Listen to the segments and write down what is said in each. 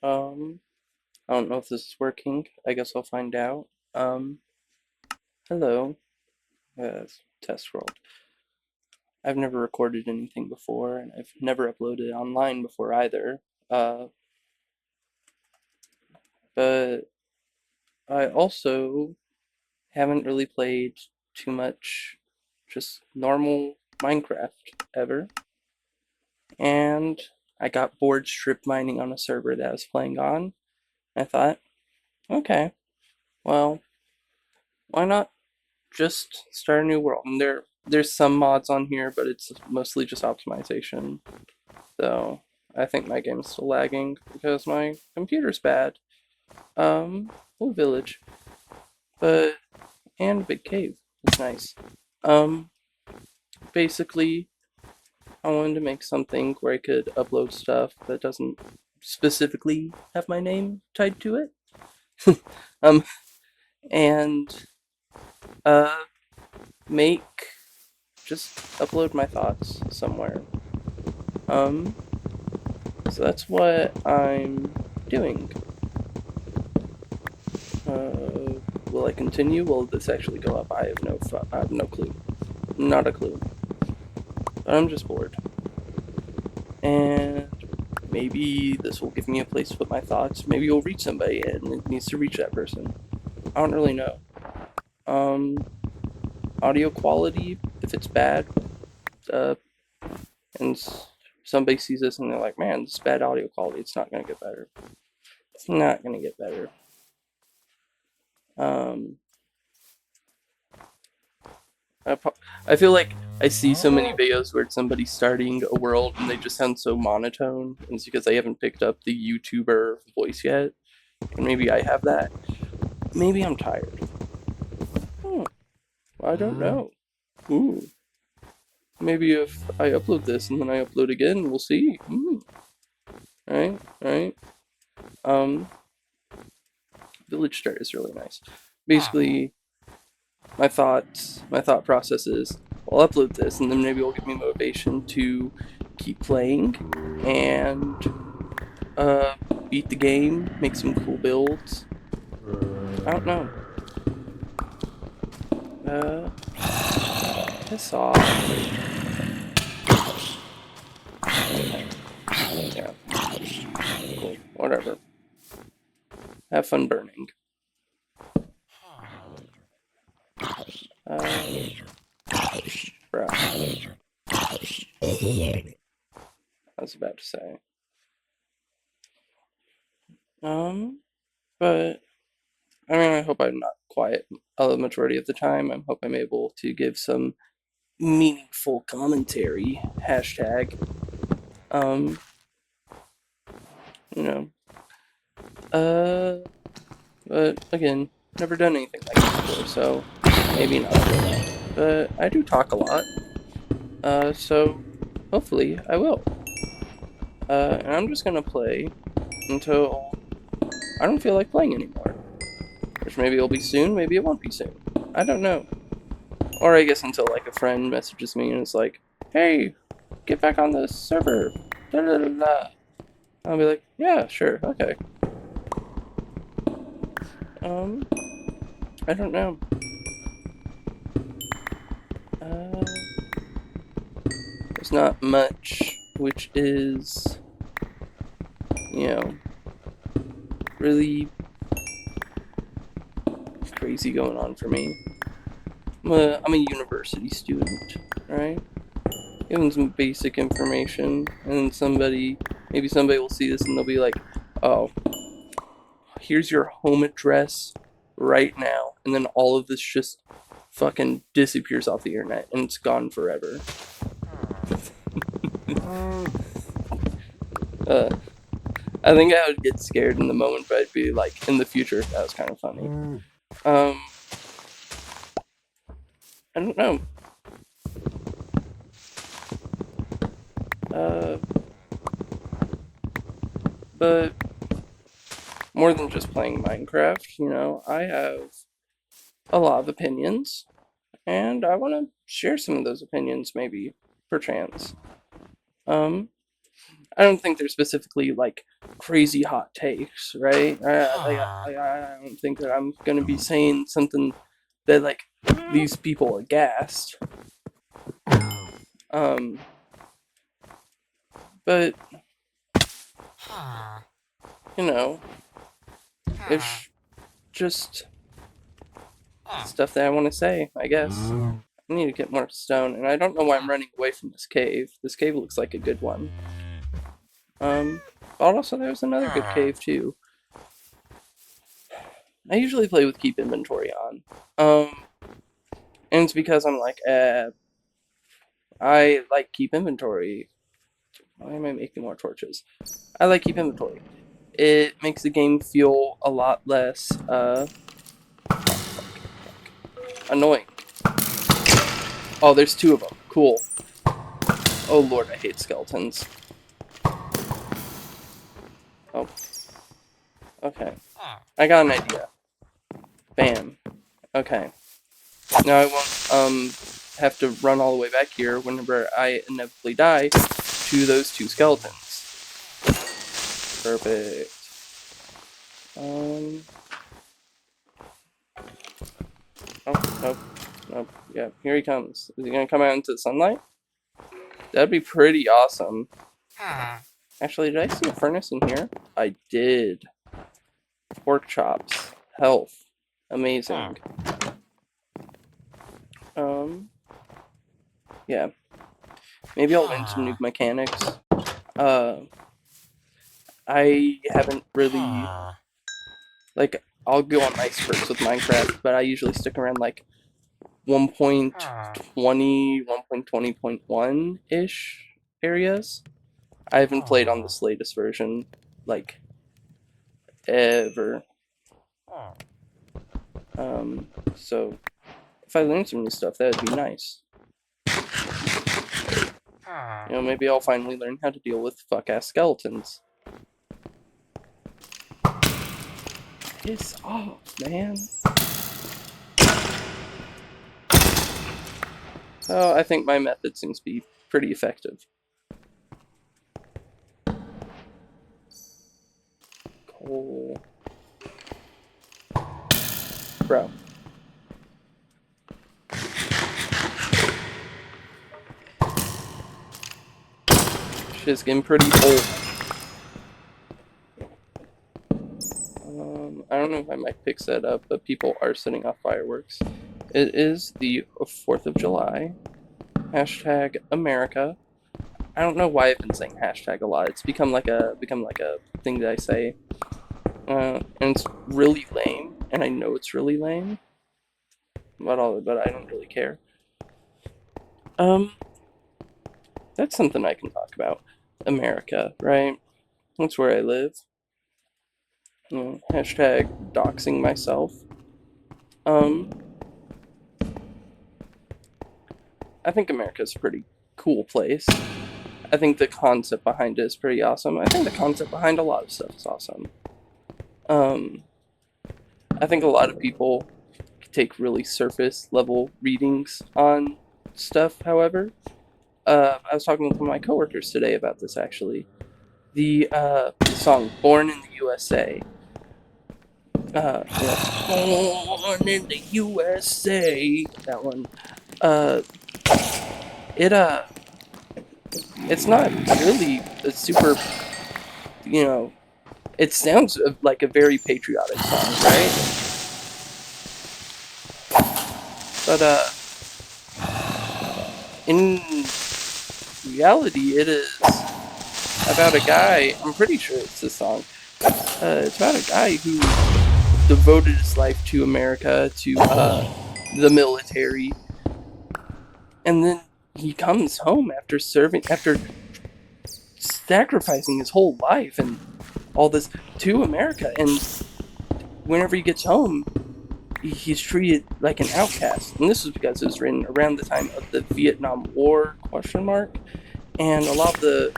I don't know if this is working. I guess I'll find out. Hello. Test world. I've never recorded anything before, and I've never uploaded online before either. Uh, but I also haven't really played too much just normal Minecraft ever. And I got bored strip mining on a server that I was playing on. I thought, okay, well, why not just start a new world? And there's some mods on here, but it's mostly just optimization. So I think my game's still lagging because my computer's bad. Little village, but and a big cave. It's nice. Um, Basically, I wanted to make something where I could upload stuff that doesn't specifically have my name tied to it. Um, and uh, make just upload my thoughts somewhere. Um, so that's what I'm doing. Will I continue? Will this actually go up? I have no clue. Not a clue. But I'm just bored. And maybe this will give me a place to put my thoughts. Maybe you'll reach somebody and it needs to reach that person. I don't really know. Um, Audio quality, if it's bad, uh, and somebody sees this and they're like, man, this is bad audio quality, it's not gonna get better. It's not gonna get better. Um, I, I feel like I see so many videos where somebody's starting a world and they just sound so monotone, and it's because they haven't picked up the YouTuber voice yet. And maybe I have that. Maybe I'm tired. Hmm, I don't know. Ooh. Maybe if I upload this and then I upload again, we'll see. Right, right. Um, Village Start is really nice. Basically, my thought process is, I'll upload this, and then maybe it'll give me motivation to keep playing and uh, beat the game, make some cool builds. I don't know. Uh, Piss off. Yeah, cool. Whatever. Have fun burning. Uh, Bruh. I was about to say. Um, but I mean, I hope I'm not quiet the majority of the time. I hope I'm able to give some meaningful commentary. Hashtag. Um, you know. Uh, but again, never done anything like this before, so maybe not. But I do talk a lot. So hopefully I will. And I'm just gonna play until I don't feel like playing anymore. Which maybe it'll be soon, maybe it won't be soon. I don't know. Or I guess until like a friend messages me and is like, "Hey, get back on the server." Da, da, da, da. I'll be like, "Yeah, sure, okay." Um, I don't know. Uh, there's not much which is, you know, really crazy going on for me. I'm a university student, right? Given some basic information, and then maybe somebody will see this and they'll be like, "Oh, here's your home address right now," and then all of this just fucking disappears off the internet and it's gone forever. uh, I think I would get scared in the moment, but I'd be like, in the future, that was kind of funny. Um, I don't know. Uh, but more than just playing Minecraft, I have a lot of opinions, and I want to share some of those opinions, maybe, perchance. Um, I don't think they're specifically like crazy hot takes, right? I don't think that I'm gonna be saying something that like leaves people aghast. Um, but you know, it's just stuff that I want to say, I guess. I need to get more stone, and I don't know why I'm running away from this cave. This cave looks like a good one. But also there's another good cave too. I usually play with keep inventory on. And it's because I'm like, I like keep inventory. Why am I making more torches? I like keep inventory. It makes the game feel a lot less, annoying. Oh, there's two of them. Cool. Oh lord, I hate skeletons. Oh, okay. I got an idea. Bam. Okay. Now I won't, have to run all the way back here whenever I inevitably die to those two skeletons. Perfect. Oh, nope. Nope. Yeah, here he comes. Is he gonna come out into the sunlight? That'd be pretty awesome. Actually, did I see a furnace in here? I did. Pork chops. Health. Amazing. Yeah. Maybe I'll learn some new mechanics. Uh, I haven't really, like, I'll go on ice spurts with Minecraft, but I usually stick around, like, 1.20, 1.20.1-ish areas. I haven't played on this latest version, like, ever. So if I learn some new stuff, that would be nice. You know, maybe I'll finally learn how to deal with fuck-ass skeletons. Piss off, man. So I think my method seems to be pretty effective. Coal. Bro. Shit's getting pretty old. I don't know if I might fix that up, but people are setting off fireworks. It is the 4th of July. Hashtag America. I don't know why I've been saying hashtag a lot. It's become like a thing that I say. And it's really lame, and I know it's really lame. But I don't really care. That's something I can talk about. America, right? That's where I live. Hashtag doxing myself. I think America's a pretty cool place. I think the concept behind it is pretty awesome. I think the concept behind a lot of stuff is awesome. I think a lot of people take really surface level readings on stuff, however. I was talking with one of my coworkers today about this actually. The song Born in the USA. Born in the USA. That one. It it's not really a super, you know, it sounds like a very patriotic song, right? But in reality, it is about a guy. I'm pretty sure it's this song. It's about a guy who devoted his life to America, to the military, and then he comes home after sacrificing his whole life and all this to America, and whenever he gets home, he's treated like an outcast. And this is because it was written around the time of the Vietnam War, question mark, and a lot of the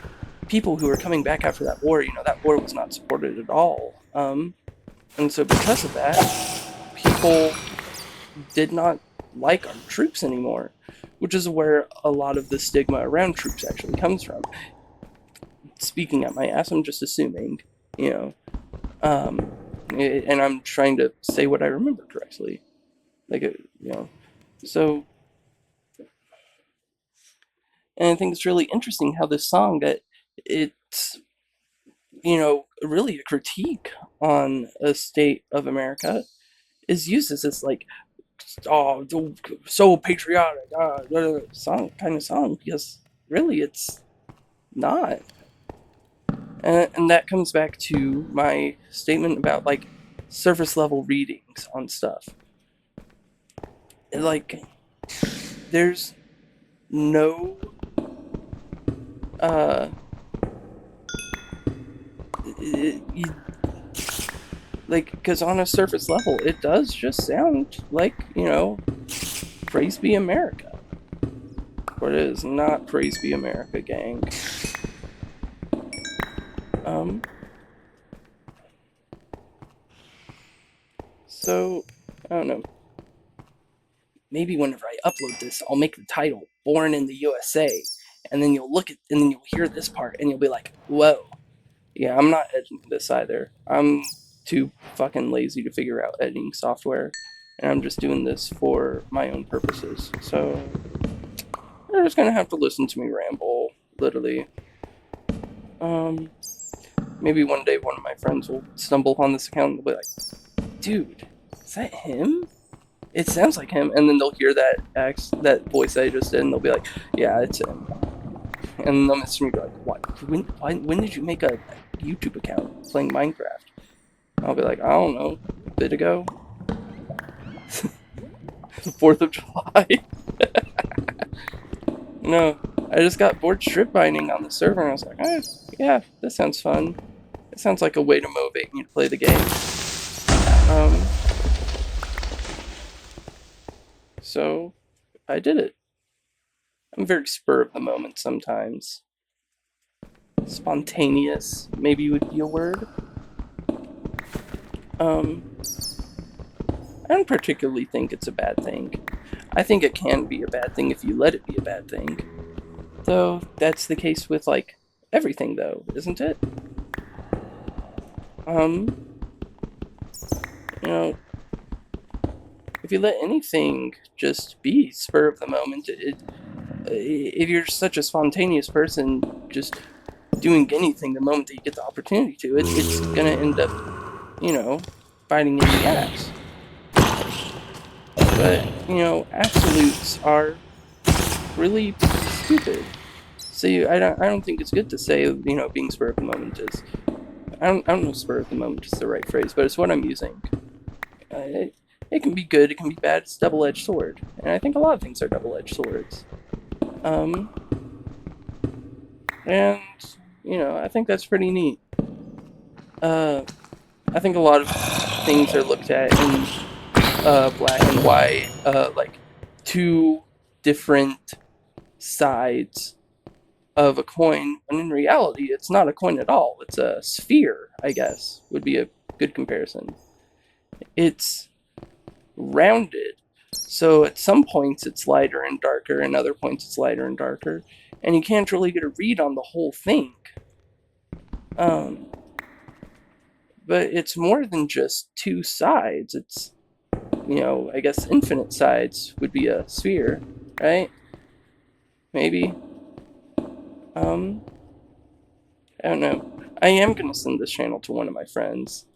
people who were coming back after that war, that war was not supported at all. And so because of that, people did not like our troops anymore, which is where a lot of the stigma around troops actually comes from. Speaking at my ass, I'm just assuming. you know. And I'm trying to say what I remember correctly, So, and I think it's really interesting how this song that it's really a critique on a state of America is used as this like oh so patriotic song because really it's not. And that comes back to my statement about like surface level readings on stuff. Like there's no uh you, like because on a surface level it does just sound like praise be America, but it is not praise be America, gang. um so I don't know, maybe whenever I upload this I'll make the title Born in the USA, and then you'll hear this part and you'll be like, whoa. Yeah, I'm not editing this either. I'm too fucking lazy to figure out editing software, and I'm just doing this for my own purposes. So you're just gonna have to listen to me ramble, literally. Um, Maybe one day one of my friends will stumble upon this account and they'll be like, "Dude, is that him? It sounds like him." And then they'll hear that voice I just did, and they'll be like, "Yeah, it's him." And they'll message me like, "What? When did you make a YouTube account playing Minecraft?" I'll be like, I don't know, a bit ago. The 4th of July. No, I just got bored strip mining on the server and I was like, yeah, this sounds fun. It sounds like a way to motivate me to play the game. Um, so I did it. I'm very spur of the moment sometimes. Spontaneous, maybe would be a word. Um, I don't particularly think it's a bad thing. I think it can be a bad thing if you let it be a bad thing. Though that's the case with like everything, though, isn't it? Um, you know, if you let anything just be spur of the moment, if you're such a spontaneous person, just doing anything the moment that you get the opportunity to, it's gonna end up, biting you in the ass. But absolutes are really stupid. So I don't think it's good to say being spur of the moment is. I don't know if spur of the moment is the right phrase, but it's what I'm using. It can be good, it can be bad. It's a double-edged sword, and I think a lot of things are double-edged swords. Um, and I think that's pretty neat. I think a lot of things are looked at in black and white, like two different sides of a coin, when in reality, it's not a coin at all. It's a sphere, I guess, would be a good comparison. It's rounded. So at some points it's lighter and darker, and other points it's lighter and darker, and you can't really get a read on the whole thing. Um, but it's more than just two sides. It's I guess infinite sides would be a sphere, right? Maybe. Um, I don't know. I am gonna send this channel to one of my friends.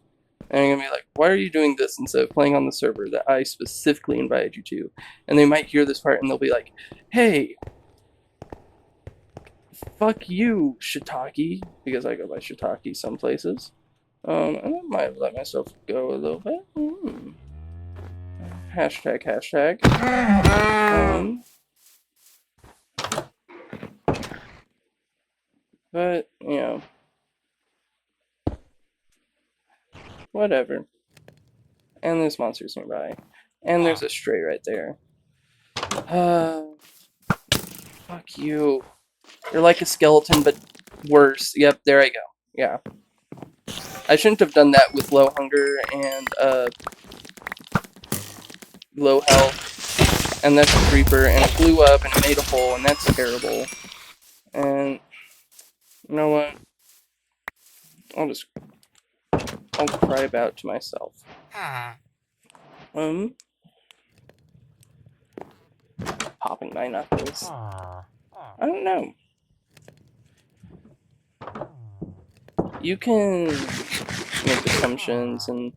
And I'm gonna be like, why are you doing this instead of playing on the server that I specifically invited you to? And they might hear this part and they'll be like, hey, fuck you, Shiitake, because I go by Shiitake some places. And I might let myself go a little bit. Hashtag, hashtag. But, whatever. And there's monsters nearby. And there's a stray right there. Fuck you. You're like a skeleton, but worse. Yep, there I go. Yeah. I shouldn't have done that with low hunger and low health. And that's a creeper, and it blew up and it made a hole, and that's terrible. And you know what? I'll just I'll cry about to myself. Popping my knuckles. I don't know. You can make assumptions and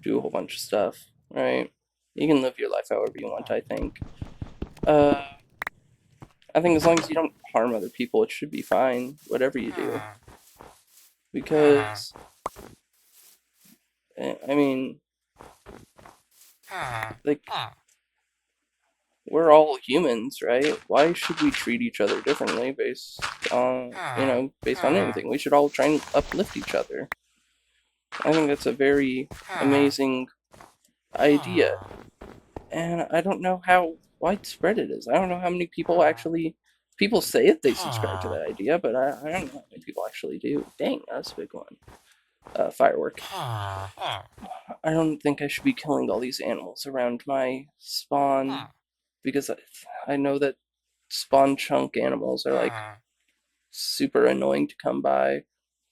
do a whole bunch of stuff, right? You can live your life however you want, I think. I think as long as you don't harm other people, it should be fine, whatever you do. Because, I mean, like, we're all humans, right? Why should we treat each other differently based on anything? We should all try and uplift each other. I think that's a very amazing idea. And I don't know how widespread it is. I don't know how many people actually... People say that they subscribe to that idea, but I don't know how many people actually do. Dang, that's a big one. Firework. I don't think I should be killing all these animals around my spawn, because I know that spawn chunk animals are like super annoying to come by,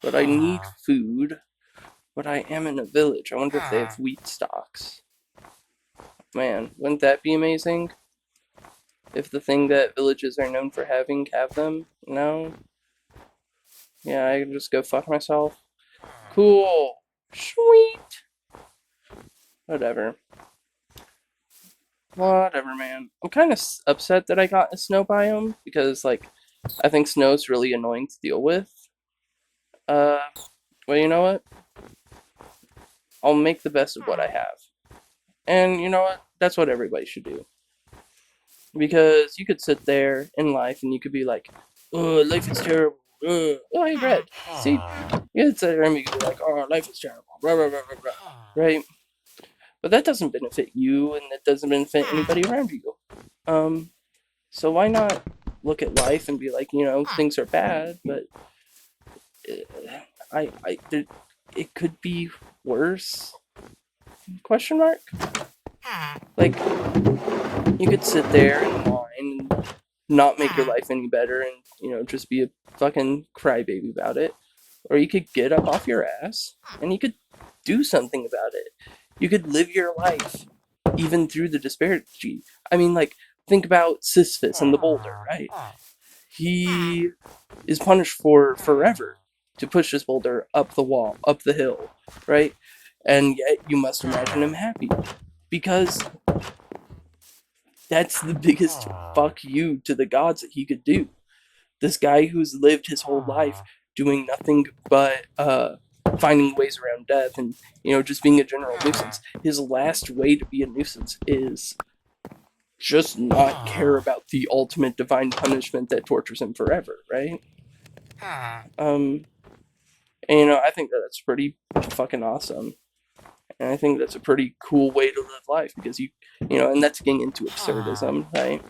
but I need food. But I am in a village. I wonder if they have wheat stocks. Man, wouldn't that be amazing? If the thing that villages are known for having have them? No? Yeah, I can just go fuck myself. Cool. Sweet. Whatever. Whatever, man. I'm kind of upset that I got a snow biome, because, like, I think snow's really annoying to deal with. Well, you know what? I'll make the best of what I have. And you know what? That's what everybody should do. Because you could sit there in life and you could be like, oh, life is terrible. Oh, hey, Red. See? You could sit there and be like, oh, life is terrible. Blah, blah, blah, blah, blah. Right? But that doesn't benefit you, and that doesn't benefit anybody around you. So why not look at life and be like, things are bad, but it could be worse? Question mark? Like, you could sit there and whine and not make your life any better and, just be a fucking crybaby about it. Or you could get up off your ass and you could do something about it. You could live your life even through the disparity. I mean, like, think about Sisyphus and the boulder, right? He is punished for forever to push this boulder up the wall, up the hill, right? And yet you must imagine him happy, because that's the biggest fuck you to the gods that he could do. This guy who's lived his whole life doing nothing but finding ways around death and, just being a general nuisance. His last way to be a nuisance is just not care about the ultimate divine punishment that tortures him forever, right? And, I think that that's pretty fucking awesome. And I think that's a pretty cool way to live life, because and that's getting into absurdism, right?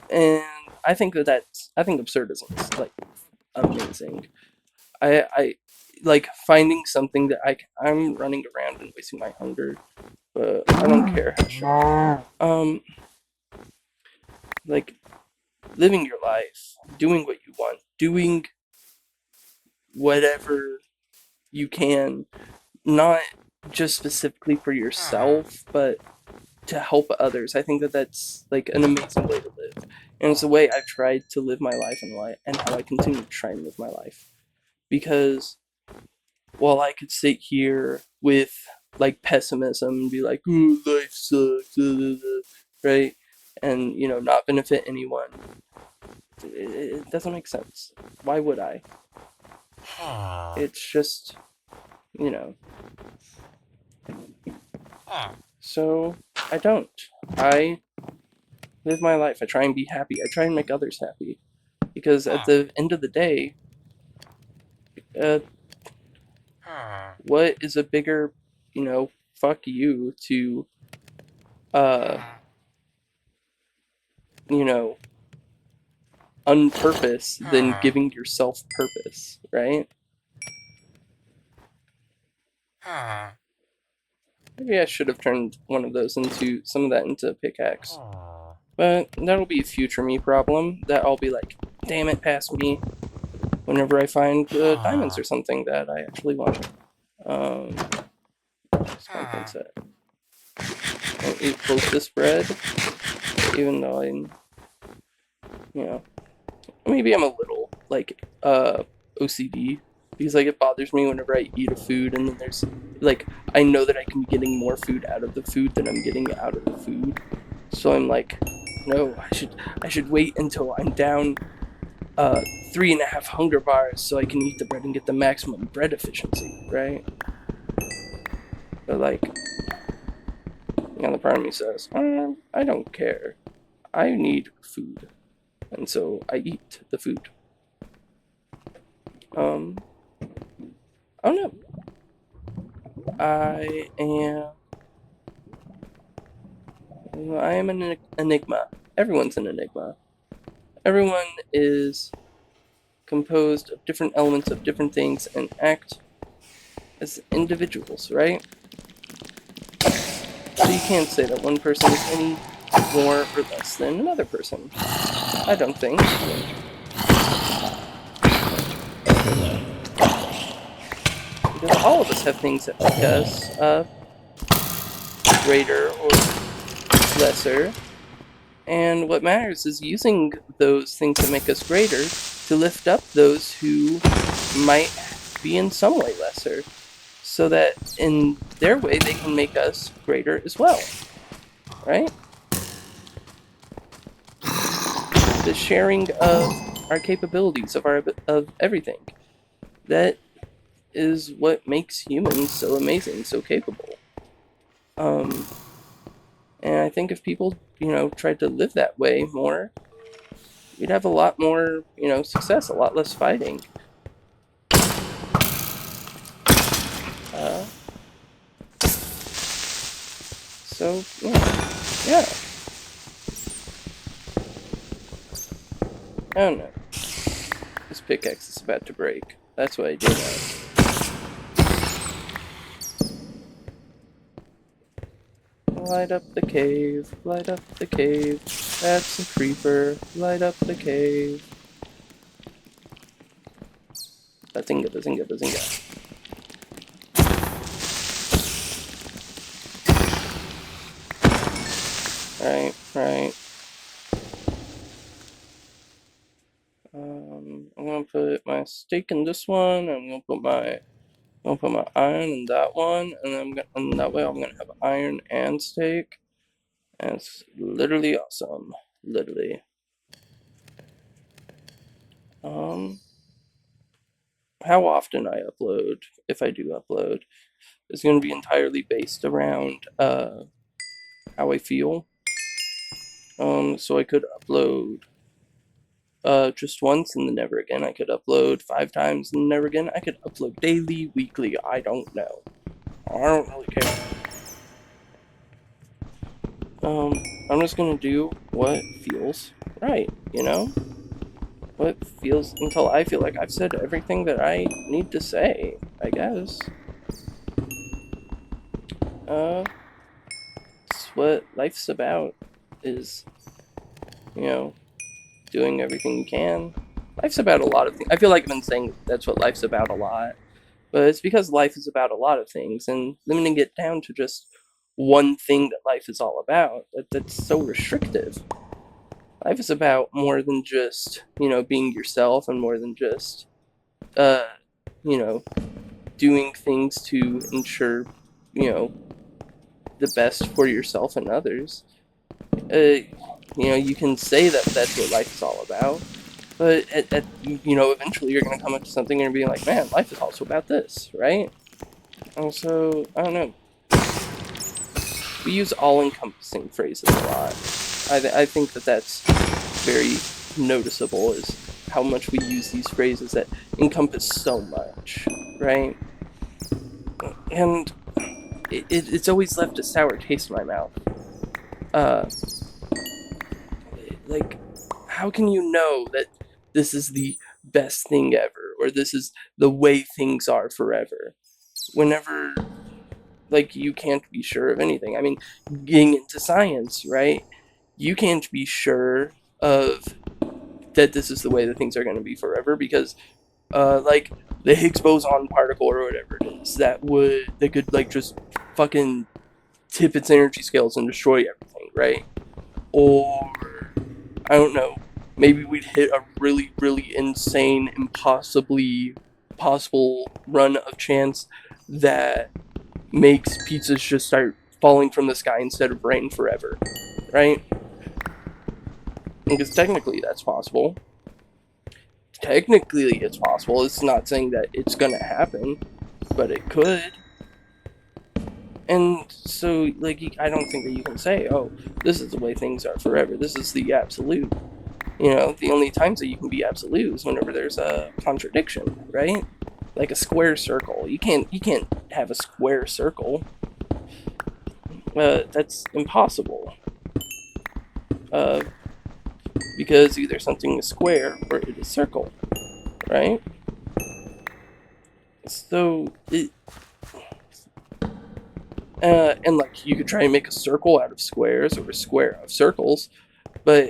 And I think absurdism is, like, amazing. I like finding something that I'm running around and wasting my hunger, but I don't care. Like, living your life, doing what you want, doing whatever you can, not just specifically for yourself, but to help others. I think that that's, like, an amazing way to live. And it's the way I've tried to live my life, and how I continue to try and live my life. Because while I could sit here with, like, pessimism and be like, "Ooh, life sucks," right? And, not benefit anyone, it doesn't make sense. Why would I? It's just, you know. So, I don't. I live my life. I try and be happy. I try and make others happy. Because at the end of the day, what is a bigger, fuck you to, unpurpose than giving yourself purpose, right? Maybe I should have turned some of that into a pickaxe. But that'll be a future me problem. That I'll be like, damn it, past me. whenever I find diamonds or something that I actually want. Um, Spawn point set. I'll eat both this bread, even though you know, maybe I'm a little like OCD because like it bothers me whenever I eat a food and then there's like I know that I can be getting more food out of the food than I'm getting out of the food. So I'm like, no, I should wait until I'm down 3.5 hunger bars so I can eat the bread and get the maximum bread efficiency, right? But like, the part of me says, I don't care. I need food, and so I eat the food. Um, I don't know. I am. I am an enigma. Everyone's an enigma. Everyone is composed of different elements of different things and act as individuals, right? So you can't say that one person is any more or less than another person. I don't think. Because all of us have things that make us greater or lesser. And what matters is using those things that make us greater to lift up those who might be in some way lesser, so that in their way they can make us greater as well, right? The sharing of our capabilities, of everything. That is what makes humans so amazing, so capable. Um, and I think if people, tried to live that way more, we'd have a lot more, success, a lot less fighting. Uh, so, yeah, I don't know. This pickaxe is about to break. That's what I do know. Light up the cave, light up the cave. That's a creeper. Light up the cave. Bazinga, bazinga, bazinga. Right, right. I'm gonna put my steak in this one. I'm gonna put my iron in that one, and and that way I'm gonna have iron and steak, and it's literally awesome. Literally. Um, how often I upload, if I do upload, is going to be entirely based around how I feel. So I could upload just once and then never again. I could upload 5 times and never again. I could upload daily, weekly. I don't know. I don't really care. I'm just gonna do what feels right. What feels until I feel like I've said everything that I need to say. I guess. Uh, it's what life's about. Is you know doing everything you can. Life's about a lot of things. I feel like I've been saying that's what life's about a lot, but it's because life is about a lot of things, and limiting it down to just one thing that life is all about, that's so restrictive. Life is about more than just, being yourself and more than just, uh, you know, doing things to ensure, you know, the best for yourself and others. You can say that that's what life is all about, but eventually you're gonna come up to something and be like, man, life is also about this, right? Also, I don't know. We use all-encompassing phrases a lot. I think that that's very noticeable, is how much we use these phrases that encompass so much, right? And it's always left a sour taste in my mouth. Uh, like, how can you know that this is the best thing ever, or this is the way things are forever? Whenever, like, you can't be sure of anything. I mean, getting into science, right? You can't be sure of that this is the way that things are going to be forever, because like the Higgs boson particle or whatever it is that could like just fucking tip its energy scales and destroy everything, right? Or I don't know, maybe we'd hit a really, really insane, impossibly possible run of chance that makes pizzas just start falling from the sky instead of rain forever, right? Because technically that's possible. Technically it's possible. It's not saying that it's gonna happen, but it could. And so, like, I don't think that you can say, oh, this is the way things are forever. This is the absolute. You know, the only times that you can be absolute is whenever there's a contradiction, right? Like a square circle. You can't have a square circle. That's impossible. Uh, because either something is square or it is circle, right? So and like you could try and make a circle out of squares or a square out of circles, but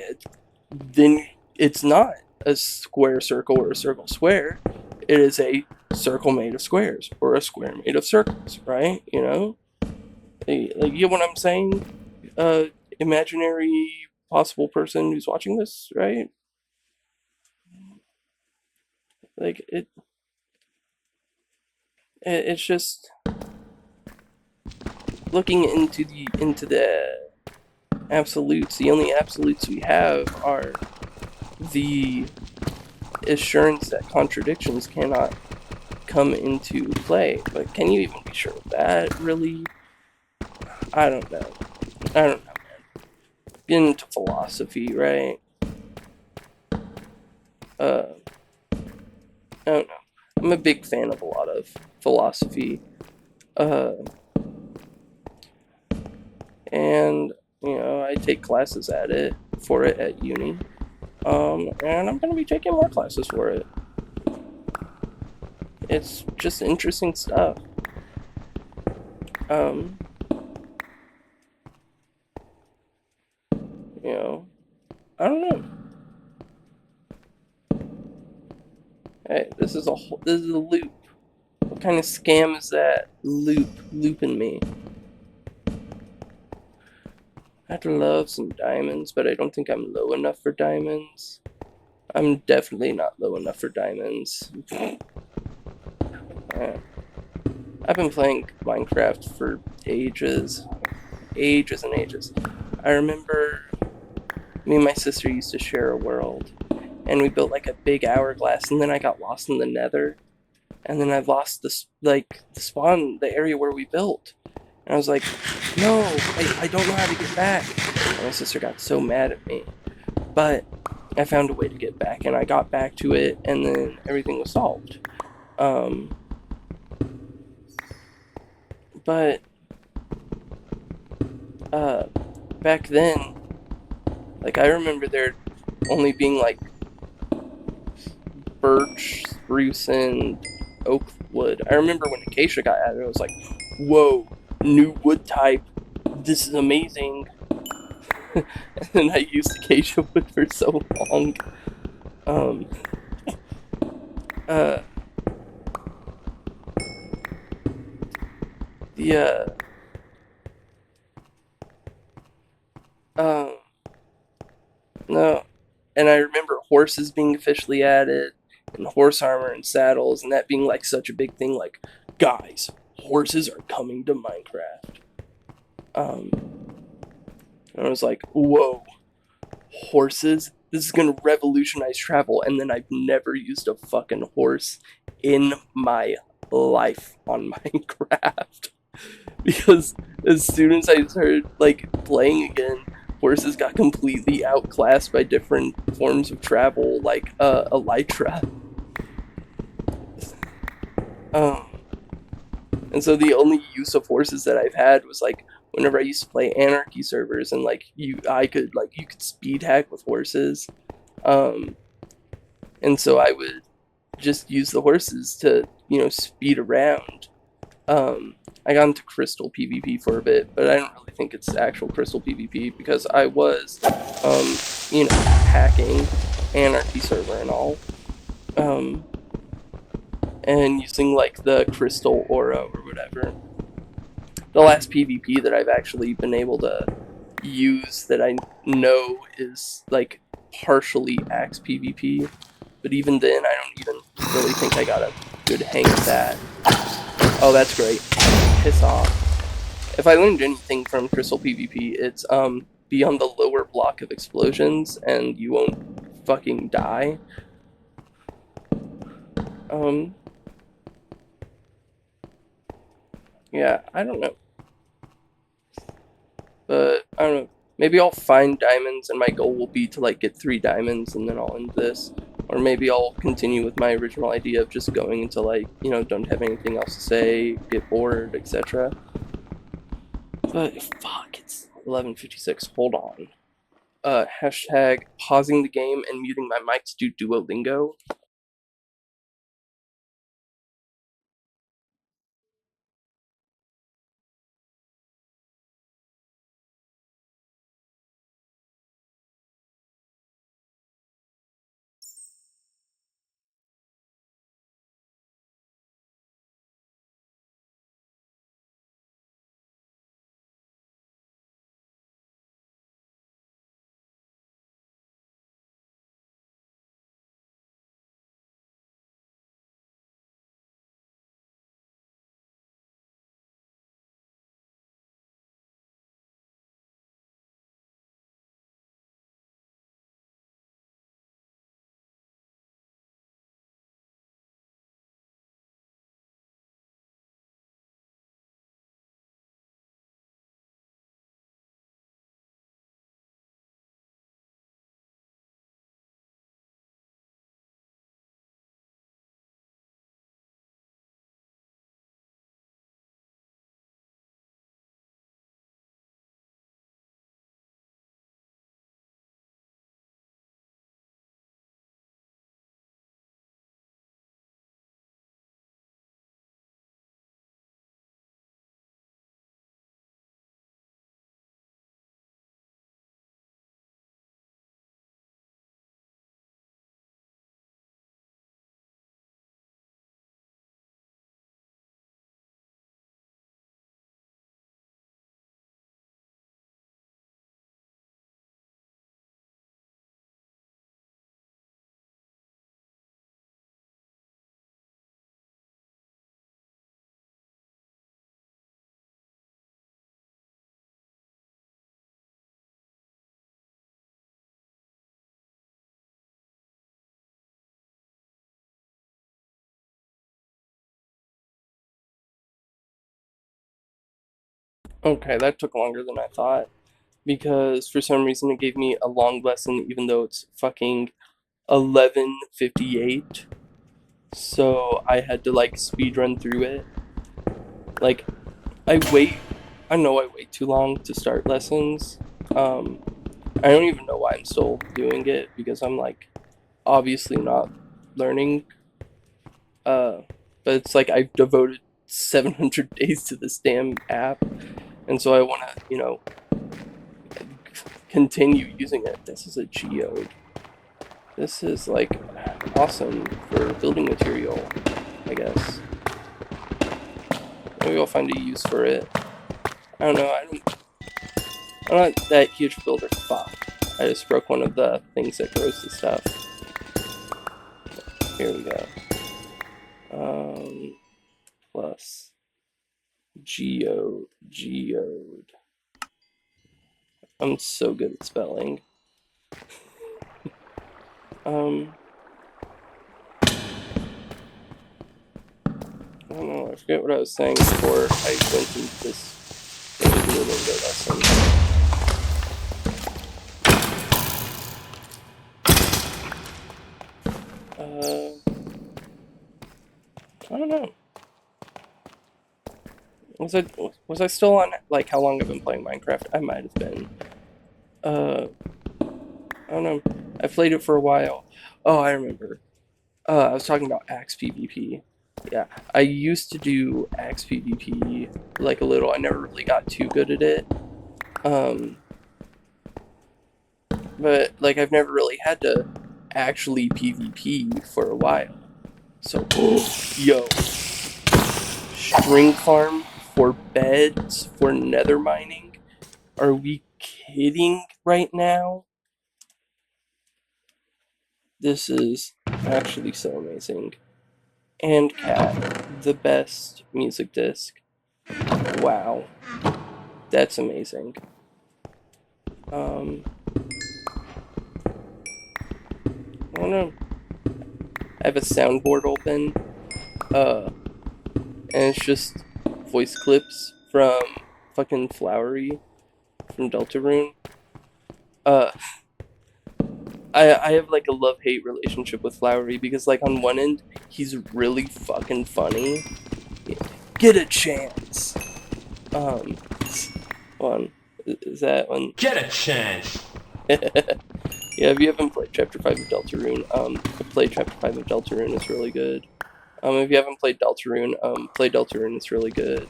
then it's not a square circle or a circle square. It is a circle made of squares or a square made of circles, right? You know, like you get what I'm saying? Uh, Imaginary possible person who's watching this, right? Like it's just looking into the absolutes. The only absolutes we have are the assurance that contradictions cannot come into play. But can you even be sure of that, really? I don't know. I don't know. Get into philosophy, right? Uh, I don't know. I'm a big fan of a lot of philosophy. Uh, and, you know, I take classes for it at uni. And I'm gonna be taking more classes for it. It's just interesting stuff. Um, you know, I don't know. Hey, this is a loop. What kind of scam is that? Looping me. I'd love some diamonds, but I don't think I'm low enough for diamonds. I'm definitely not low enough for diamonds. I've been playing Minecraft for ages. Ages and ages. I remember me and my sister used to share a world, and we built like a big hourglass, and then I got lost in the nether, and then I lost the spawn, the area where we built. And I was like, no, I don't know how to get back. And my sister got so mad at me. But I found a way to get back, and I got back to it, and then everything was solved. Um, but uh, back then, like I remember there only being like birch, spruce, and oak wood. I remember when acacia got added, I was like, whoa, new wood type. This is amazing. And I used acacia wood for so long. Um, uh, the um, no, and I remember horses being officially added, and horse armor and saddles, and that being like such a big thing. Like, guys, horses are coming to Minecraft. Um, and I was like, whoa, horses? This is gonna revolutionize travel. And then I've never used a fucking horse in my life on Minecraft. Because as soon as I started like playing again, horses got completely outclassed by different forms of travel, like elytra. Um, and so the only use of horses that I've had was like whenever I used to play anarchy servers, and like you could speed hack with horses. Um, and so I would just use the horses to speed around. I got into crystal PvP for a bit, but I don't really think it's actual crystal PvP because I was, hacking anarchy server and all. Um, and using like the crystal aura or whatever. The last PvP that I've actually been able to use that I know is like partially axe PvP, but even then I don't even really think I got a good hang of that. Oh, that's great. Piss off. If I learned anything from Crystal PvP, it's be on the lower block of explosions and you won't fucking die. Um yeah, I don't know. But I don't know. Maybe I'll find diamonds and my goal will be to like get 3 diamonds and then I'll end this. Or maybe I'll continue with my original idea of just going until I, you know, don't have anything else to say, get bored, etc. But fuck, it's 11:56. Hold on. Hashtag pausing the game and muting my mic to do Duolingo. Okay, that took longer than I thought. Because for some reason it gave me a long lesson even though it's fucking 11:58. So I had to like speed run through it. Like I wait I know I wait too long to start lessons. Um I don't even know why I'm still doing it because I'm like obviously not learning. Uh but it's like I've devoted 700 days to this damn app and so I want to, you know, continue using it. This is a geode. This is like awesome for building material, I guess. Maybe I'll find a use for it. I don't know. I'm not that huge builder. Fuck. I just broke one of the things that grows the stuff. Here we go. Plus geode. I'm so good at spelling. Um, I don't know. I forget what I was saying before I went into this Duolingo lesson. I don't know. Was I still on like how long I've been playing Minecraft? I might have been. Uh, I don't know. I played it for a while. Oh, I remember. I was talking about Axe PvP. Yeah, I used to do Axe PvP like a little. I never really got too good at it. Um, but like I've never really had to actually PvP for a while. So, yo, string farm for beds for nether mining? Are we kidding right now? This is actually so amazing. And Cat, the best music disc. Wow, that's amazing. I don't know. I have a soundboard open, and it's just voice clips from fucking Flowery from Deltarune. Uh, I have like a love-hate relationship with Flowery because like on one end he's really fucking funny. Get a chance. Um, one is that one? Get a chance. Yeah, if you haven't played Chapter 5 of Deltarune, play Chapter 5 of Deltarune, it's really good. If you haven't played Deltarune, play Deltarune, it's really good.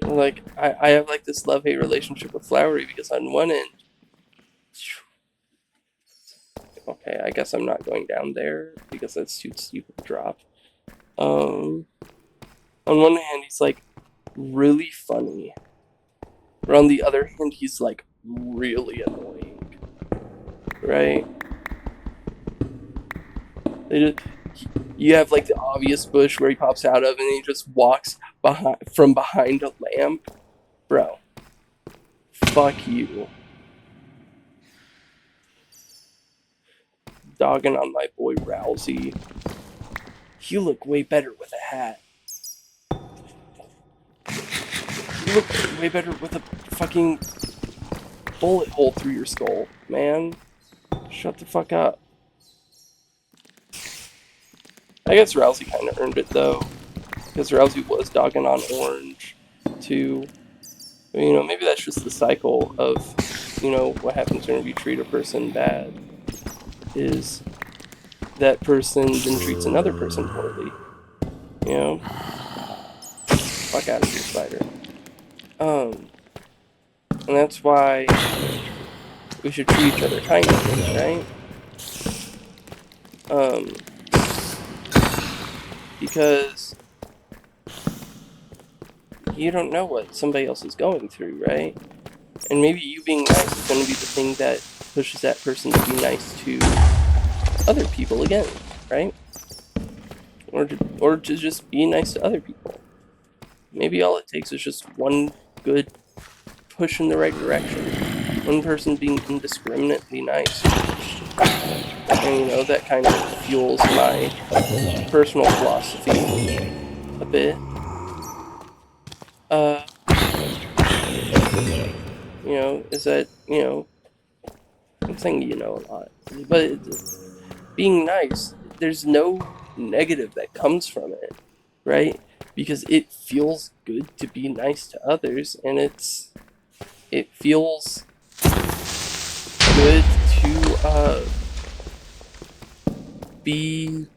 Like, I have like this love-hate relationship with Flowery because on one end, okay, I guess I'm not going down there because that's too steep of a drop. On one hand, he's like really funny, but on the other hand, he's like really annoying, right? They just, you have like the obvious bush where he pops out of, and he just walks from behind a lamp, bro. Fuck you, dogging on my boy Rousey. You look way better with a hat. You look way better with a fucking bullet hole through your skull, man. Shut the fuck up. I guess Rousey kind of earned it though, because Rousey was dogging on Orange, too. But, you know, maybe that's just the cycle of, you know, what happens when you treat a person bad. Is that person then treats another person poorly. You know? Fuck out of here, spider. And that's why we should treat each other kindly, right? Because you don't know what somebody else is going through, right? And maybe you being nice is going to be the thing that pushes that person to be nice to other people again, right? Or to just be nice to other people. Maybe all it takes is just one good push in the right direction. One person being indiscriminately nice. And, you know, that kind of fuels my personal philosophy a bit. You know, is that, you know, I'm saying you know a lot, but being nice, there's no negative that comes from it, right? Because it feels good to be nice to others, and it feels good to be,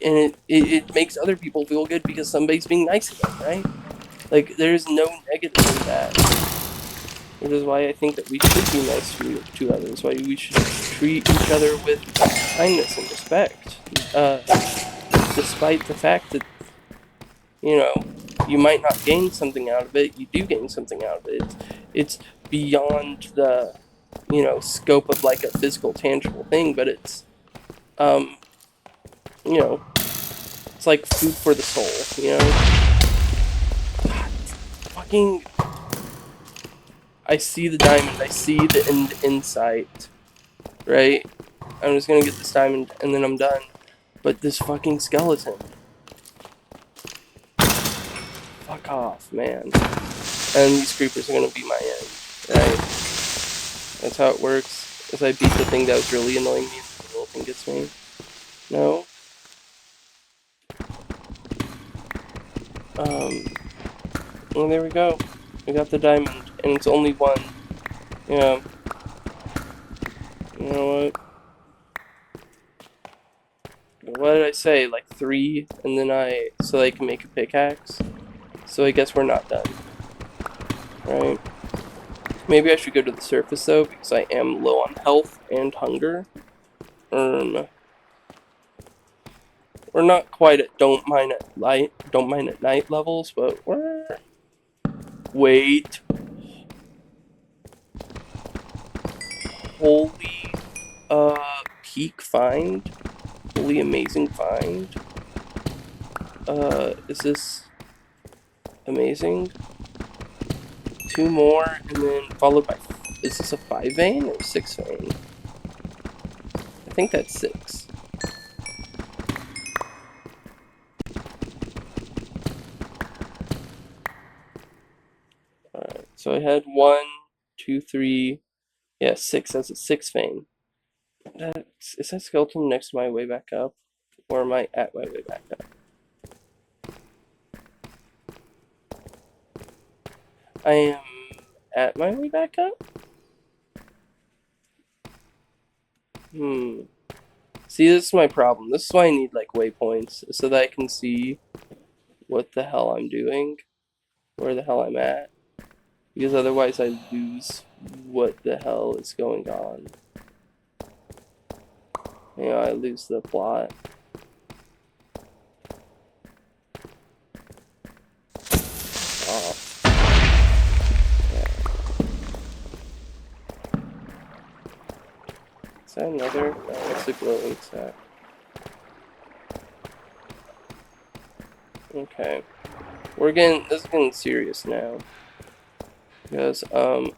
and it makes other people feel good because somebody's being nice to them, right? Like, there's no negative in that. Which is why I think that we should be nice to others, why we should treat each other with kindness and respect. Despite the fact that, you know, you might not gain something out of it, you do gain something out of it. It's beyond the, you know, scope of like a physical, tangible thing, but it's, you know, it's like food for the soul, you know? God, fucking, I see the diamond, I see the insight, right? I'm just gonna get this diamond and then I'm done. But this fucking skeleton. Fuck off, man. And these creepers are gonna be my end, right? That's how it works. As I beat the thing that was really annoying me, and the little thing gets me. No. Well, there we go. We got the diamond, and it's only one. Yeah. You know what? What did I say? Like 3, and then so I can make a pickaxe. So I guess we're not done, right? Maybe I should go to the surface though, because I am low on health and hunger. we're not quite at don't mine at night levels, but we're wait. Holy peak find. Holy amazing find. Is this amazing? Two more and then followed by is this a 5 vein or 6 vein? I think that's 6. Alright, so I had 1, 2, 3, yeah, 6. That's a 6 vein. Is that skeleton next to my way back up? Or am I at my way back up? I am at my way back up? See, this is my problem. This is why I need, like, waypoints, so that I can see what the hell I'm doing, where the hell I'm at. Because otherwise I lose what the hell is going on. You know, I lose the plot. Oh. Yeah. Is that another? No, that's a glowing sack. Okay. This is getting serious now. Because, I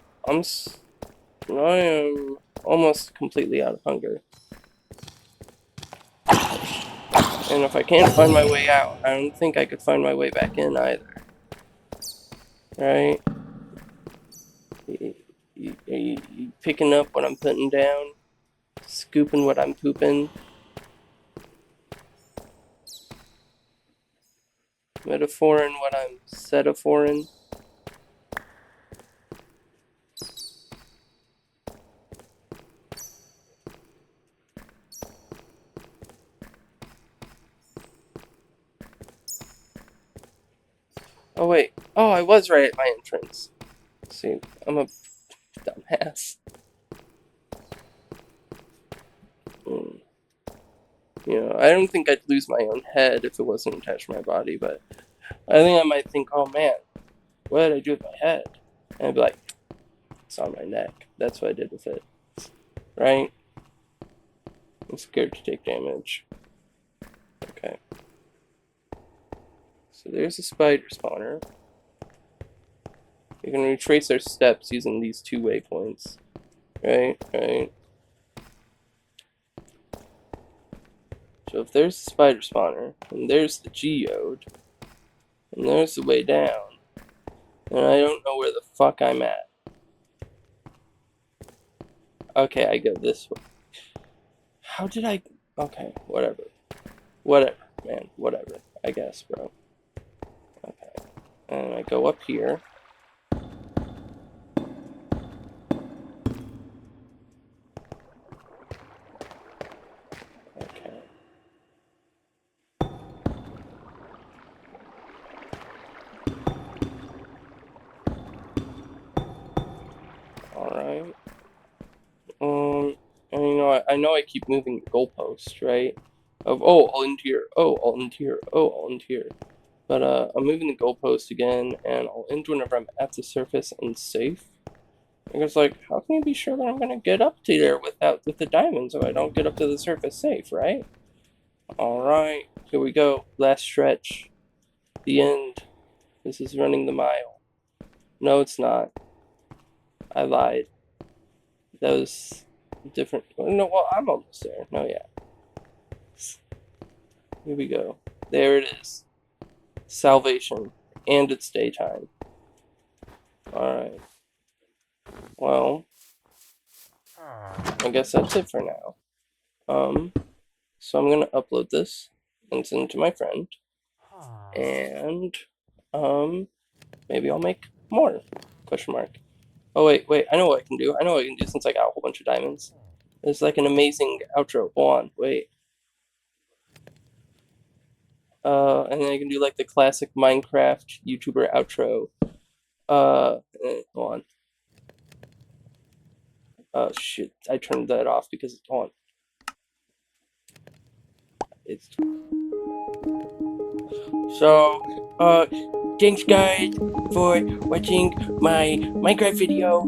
am almost completely out of hunger. And if I can't find my way out, I don't think I could find my way back in either. Right? You picking up what I'm putting down? Scooping what I'm pooping? Metaphorin what I'm setaphorin? Oh wait. Oh, I was right at my entrance. See, I'm a dumbass. Mm. You know, I don't think I'd lose my own head if it wasn't attached to my body, but I think I might think, oh man, what did I do with my head? And I'd be like, it's on my neck. That's what I did with it. Right? I'm scared to take damage. Okay. So there's a spider spawner. You can retrace our steps using these 2 waypoints. Right? Right. So if there's the spider spawner, and there's the geode, and there's the way down, and I don't know where the fuck I'm at. Okay, I go this way. How did I... Okay, whatever. Whatever, man. Whatever. I guess, bro. Okay. And I go up here. Okay. Alright. And you know, I know I keep moving the goalpost, right? Of, oh, all into here. Oh, all into here. Oh, all into here. But, I'm moving the goalpost again, and I'll end whenever I'm at the surface and safe. Because, like, how can you be sure that I'm gonna get up to there with the diamonds if I don't get up to the surface safe, right? Alright, here we go. Last stretch. The end. This is running the mile. No, it's not. I lied. That was different. No, well, I'm almost there. No, yeah. Here we go. There it is. Salvation. And it's daytime. Alright. Well, I guess that's it for now. So I'm gonna upload this and send it to my friend. And, maybe I'll make more. Question mark. Oh, wait, I know what I can do. I know what I can do since I got a whole bunch of diamonds. It's like an amazing outro. Go on, wait. And then I can do like the classic Minecraft YouTuber outro. Go on. Oh shit, I turned that off because, hold on. It's so, thanks guys for watching my Minecraft video.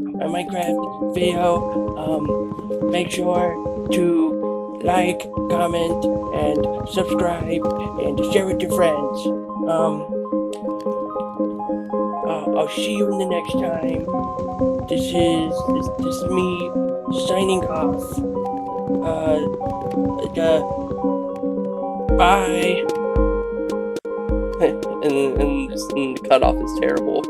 Make sure to like, comment, and subscribe, and share with your friends. I'll see you in the next time. This is me signing off. Uh, bye. and the cutoff is terrible.